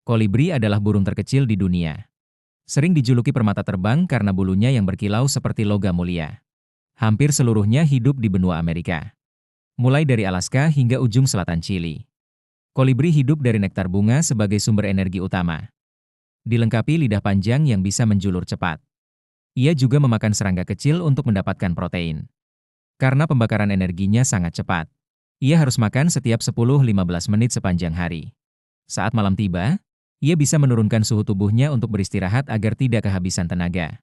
Kolibri adalah burung terkecil di dunia. Sering dijuluki permata terbang karena bulunya yang berkilau seperti logam mulia. Hampir seluruhnya hidup di benua Amerika, mulai dari Alaska hingga ujung selatan Chili. Kolibri hidup dari nektar bunga sebagai sumber energi utama, dilengkapi lidah panjang yang bisa menjulur cepat. Ia juga memakan serangga kecil untuk mendapatkan protein. Karena pembakaran energinya sangat cepat, ia harus makan setiap 10-15 menit sepanjang hari. Saat malam tiba, ia bisa menurunkan suhu tubuhnya untuk beristirahat agar tidak kehabisan tenaga.